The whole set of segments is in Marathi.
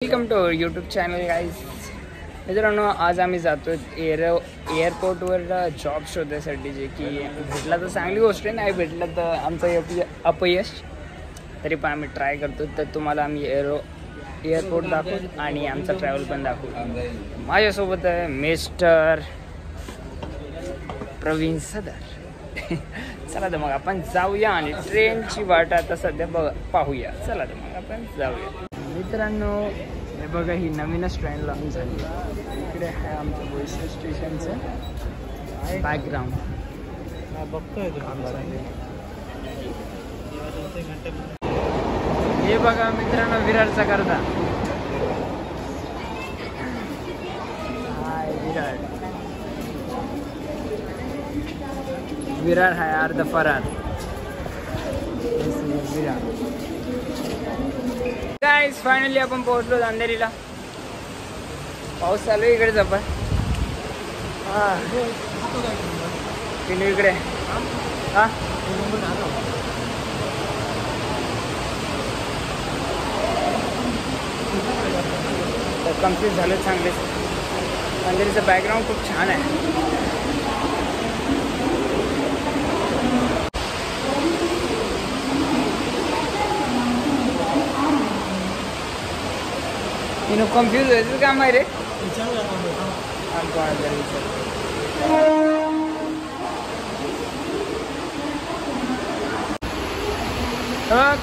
Welcome to YouTube channel guys. मित्रांनो, आज आम्ही जातो एअरपोर्टवर जॉब शोधायसाठी. जे की भेटला तर चांगली गोष्ट आहे, नाही भेटलं तर आमचं अपयश. तरी पण आम्ही ट्राय करतो. तर तुम्हाला आम्ही एअरपोर्ट दाखवू आणि आमचा ट्रॅव्हल पण दाखवू. माझ्यासोबत आहे मिस्टर प्रवीण सदर. चला तर मग आपण जाऊया आणि ट्रेनची वाट आता सध्या पाहूया. चला तर मग आपण जाऊया. मित्रांनो, हे बघा, ही नवीनच ट्रेन लॉन्च झाली. इकडे आहे आमचं बोईसर स्टेशनचं बॅकग्राऊंड. बघतोय हे बघा मित्रांनो, विरारचा करता. हाय विरार आहे अर्ध फरार. विरार गाईज, फायनली आपण पोहोचलो अंधेरीला. पाऊस चालू आहे इकडे जबर. तीन इकडे हा कम्प्लीट झालं चांगले. अंधेरीचं बॅकग्राऊंड खूप छान आहे. कन्फ्यूज व्हायचं काम आहे रे.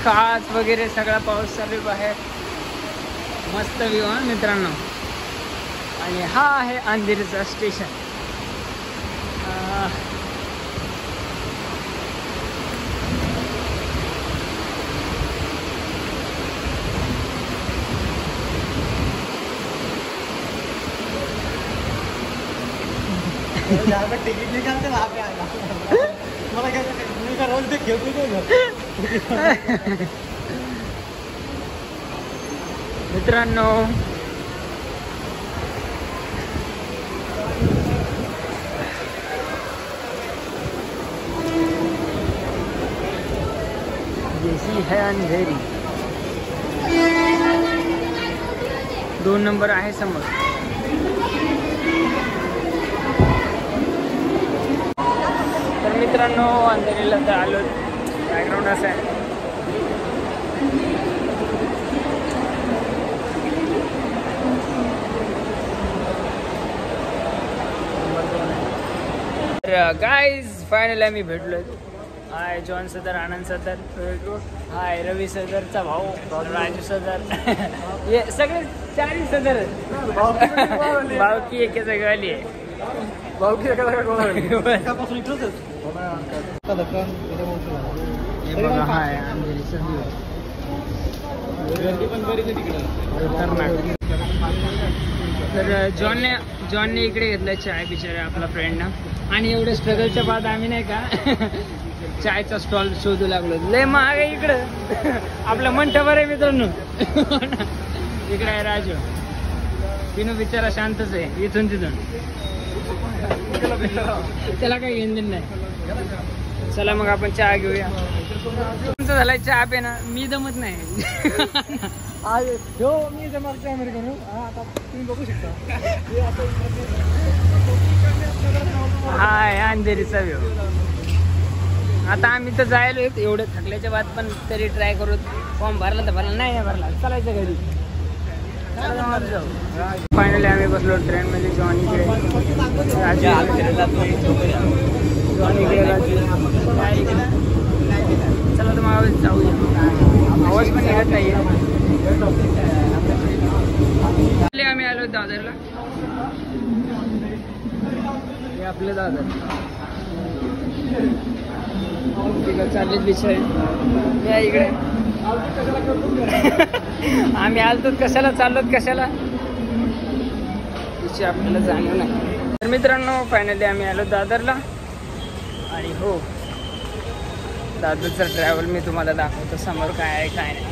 खास वगैरे सगळा पाऊस चालू बाहेर. मस्त व्ह्यू हा मित्रांनो. आणि हा आहे अंधेरीचा स्टेशन. तिकीट निकालते ना मला काय रोज ते खेळतो. मित्रांनो, जैसी है अंधेरी. 2 नंबर आहे समोर. तर मित्रांनो, अंधेरीला तर आलो. बॅकग्राऊंड असं आहे. तर गाईज, फायनली आम्ही भेटलो. हाय जॉन सदर, आनंद सदर, हाय रवी सदरचा भाऊ राजू सदर. हे सगळे 4 सदर भावकी एका जागेवाली आहे. भाऊकी एका हाय अंधेरीचा तर जॉनने इकडे घेतलं चाय बिचारे आपला फ्रेंडना. आणि एवढ्या स्ट्रगलच्या बाद आम्ही नाही का चायचा स्टॉल शोधू लागलो. लय महाग आहे इकडं. आपलं मंठभर आहे मित्रांनो. इकडे आहे राजू. तिनं बिचारा शांतच आहे इथून तिथून. त्याला काही घेणं नाही. चला मग आपण चहा घेऊया. तुमचं झालाय चहा पे ना. मी जमत नाही. मी जमत अमेरिकन. आता तुम्ही बघू शकता. हाय अंधेरीचा व्ह्यू. आता आम्ही तर जायलो एवढे थकल्याच्या बाद, पण तरी ट्राय करू. फॉर्म भरला तर भरला, नाही भरला चालायचं घरी. फायनली आम्ही बसलो ट्रेनमध्ये. जॉन इकडे, जॉन इकडे, चला तर मग जाऊया. आवाज पण येत नाही. आम्ही आलो दादरला. हे आपले दादर. तिकडे चाललेत बिचारे. या इकडे. आम्ही आलतो कशाला, चाललो कशाला, तिची आपल्याला जाणीव नाही. तर मित्रांनो, फायनली आम्ही आलो दादरला. आणि हो, दादरचा ट्रॅव्हल मी तुम्हाला दाखवतो समोर काय आहे काय नाही.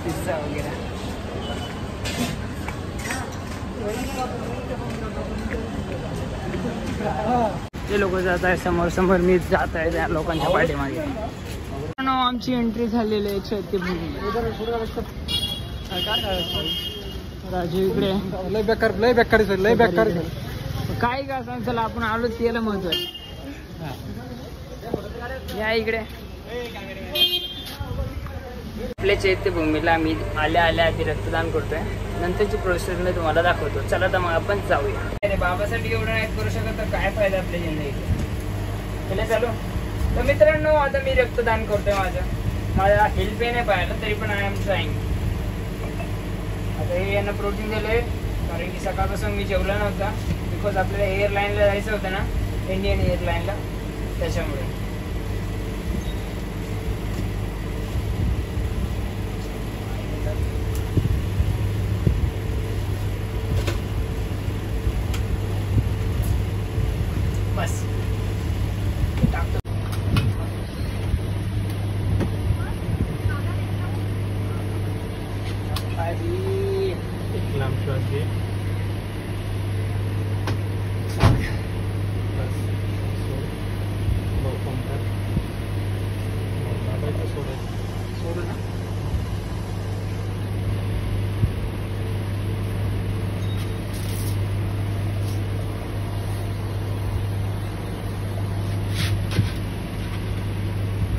पिझ्झा वगैरे. ते लोक जात आहे समोर समोर, मी जात आहे त्या लोकांच्या पाठीमागे. आमची एंट्री झालेली आहे चैत्यभूमी. राजू इकडे लय बेकार काय का सांग, चला आपण आलो त्याला महत्व आहे. या इकडे आपल्या चैत्यभूमीला मी आल्या आधी रक्तदान करतोय. नंतरची प्रोसेस मी तुम्हाला दाखवतो. चला तर मग आपण जाऊया. अरे बाबासाठी एवढं नाही करू शकत तर काय फायदा आपल्या जिंदगीत. चला चालू. तर मित्रांनो, आता मी रक्तदान करतोय. माझा हेल्थ पेन आहे पाहायला, तरी पण आय एम ट्राईंग. आता हे यांना प्रोटीन दिले, कारण की सकाळपासून मी जेवला नव्हता. बिकॉज आपल्याला एअरलाईनला जायचं होतं ना, इंडियन एअरलाईनला, त्याच्यामुळे. बस टाकतो. लांब श्वास घे. सोडू ना.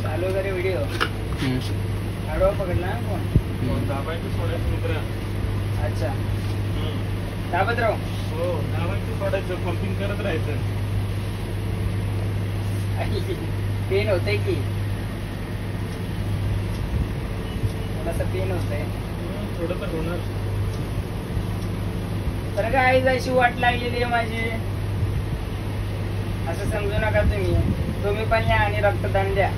चालू करे व्हिडिओ. आडवा पकडला ना फोन. दाबायचं सोडायचं मित्र. अच्छा, दाबत राहू. हो, दाबायचं सोडायचं, पंपिंग करत राहायचं. पेन होतंय की थोडासा पेन होतंय. थोडं तर होणार. तर काय जायची वाट लागलेली आहे माझी, असं समजू नका तुम्ही. तुम्ही पण या आणि रक्तदान द्या.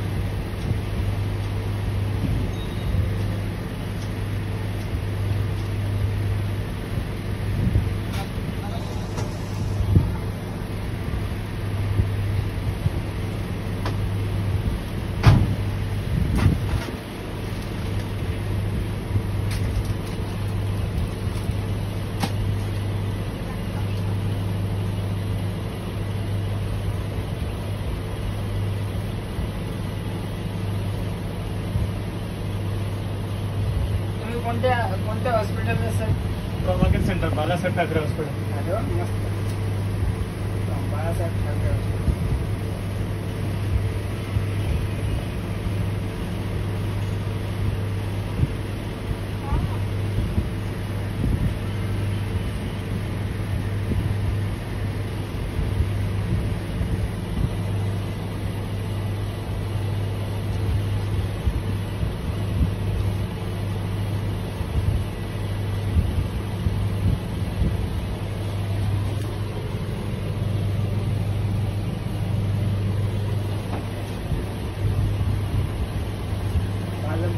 कोणत्या hospital sir? Trauma centre, Balasaheb Thackeray hospital. अरे मस्त. Balasaheb Thackeray hospital.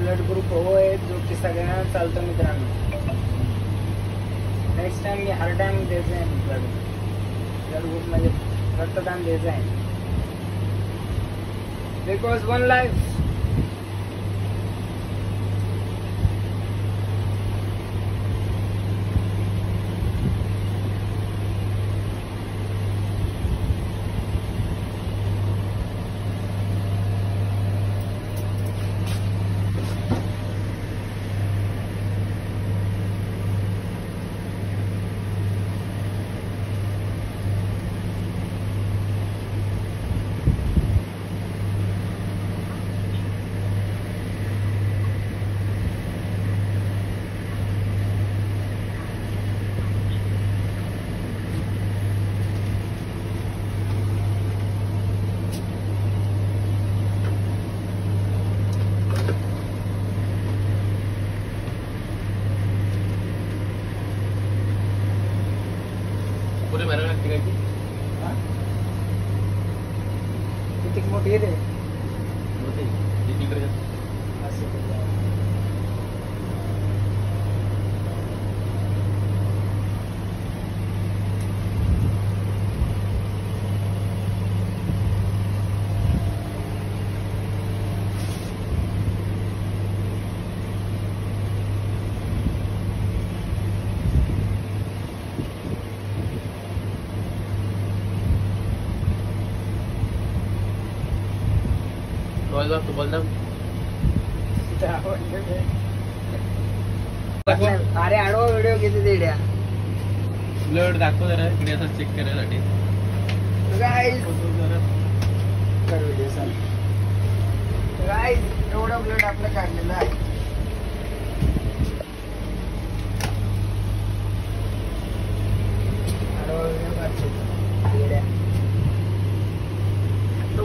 Blood group हो आहे, जो की सगळ्यांना चालतो मित्रांनो. नेक्स्ट टाइम मी हर टाइम द्यायचं आहे ब्लड ग्रुप, म्हणजे रक्तदान द्यायचं आहे. Because one life. पुढे भरायला लागते काय की? किती मोठी आहे रे. मोठी तिकडे अरे आडवा व्हिडिओ किती देड्या ब्लड दाखव जरा इकडे असं चेक करायसाठी. एवढा ब्लड आपलं काढलेलं आहे.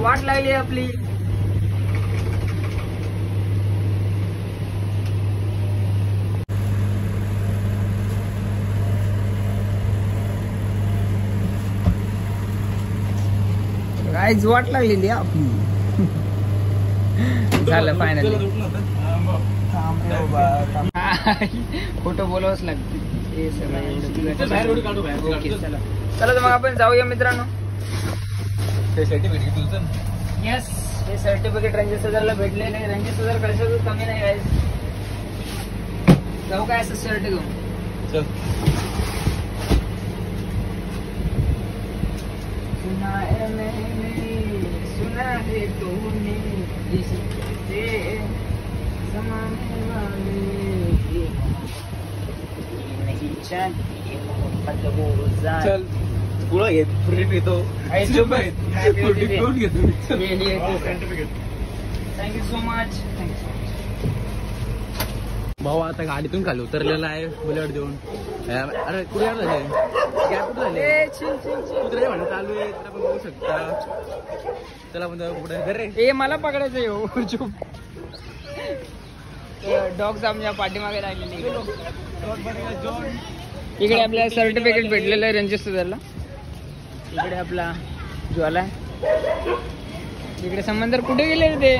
वाट लागली आपली. गाईज वाट लागलेली आपली. झालं फायनली. फोटो बोलावंच लागते. चला तर मग आपण जाऊया मित्रांनो. येस, हे सर्टिफिकेट रणजित सदरला भेटलेलं आहे. रणजित सदर कशाचं कमी नाही गाईज. जाऊ काय असं शर्ट घेऊन. सुना है तूने जिससे ज़माने वाले नहीं चाहिए मोहब्बत वो जान. चल पुढं घे. फ्री पितो. Thank you so much. भाऊ आता गाडीतून खाली उतरलेला आहे बुलेट देऊन. अरे कुठे झाले काय कुठे झाले कुत्रे म्हणत चालू आहे तर आपण बघू शकता. त्याला म्हणतो कुठे रे ए मला पकडायचं आहे. चुप. डॉग्स आमच्या पाठीमागे राहिलेले. इकडे आपल्याला सर्टिफिकेट भेटलेलं आहे रणजित सदरला. इकडे आपला ज्वाला आहे. इकडे समंदर कुठे गेले रे ते.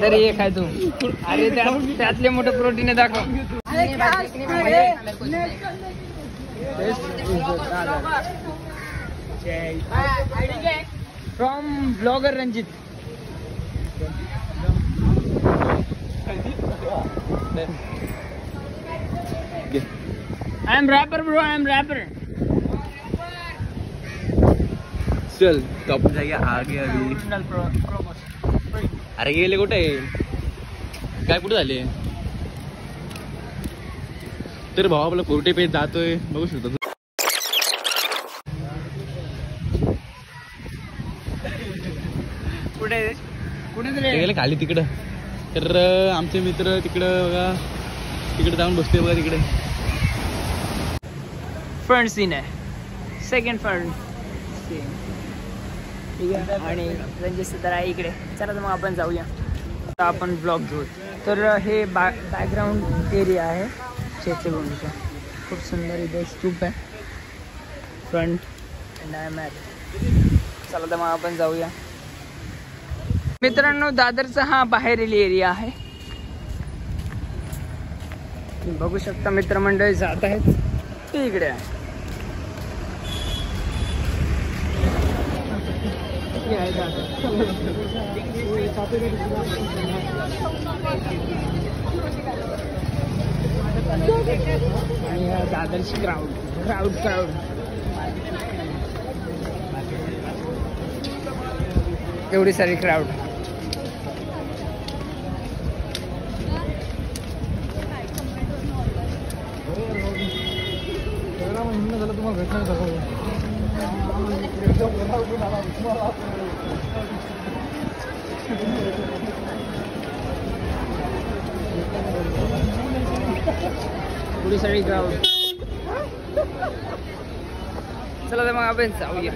तरी एक आहे तू. अरे त्यातले मोठं प्रोटीन दाखव. From blogger Ranjit. I am rapper bro, I am rapper. चल तो आपण जाऊया आगे अभी. अरे गेले कुठे काय कुठे झाले तर भाऊ आपला कोर्टे पे जातोय बघू शकतो. कुठे कुठे गेले खाली तिकडं. तर आमचे मित्र तिकडं बघा तिकडे जाऊन बसते बघा तिकडे. फ्रंट सीन आहे. Second front scene. ठीक आहे. आणि रणजित सदर आहे इकडे. चला तर मग आपण जाऊया. आता आपण ब्लॉग घेऊ. तर हे बॅकग्राऊंड एरिया आहे चैत्यभूमीचा. खूप सुंदर इथे स्तूप आहे. Front and I am at. चला तर मग आपण जाऊया मित्रांनो. दादरचा हा बाहेरील एरिया आहे. बघू शकता मित्रमंडळी जात आहेत ते इकडे आहे. आणि दादरची क्राऊड एवढी सारी क्राऊड. तुम्हाला भेटणार पुढे सगळी क्राऊड. चला तर मग आपण जाऊया.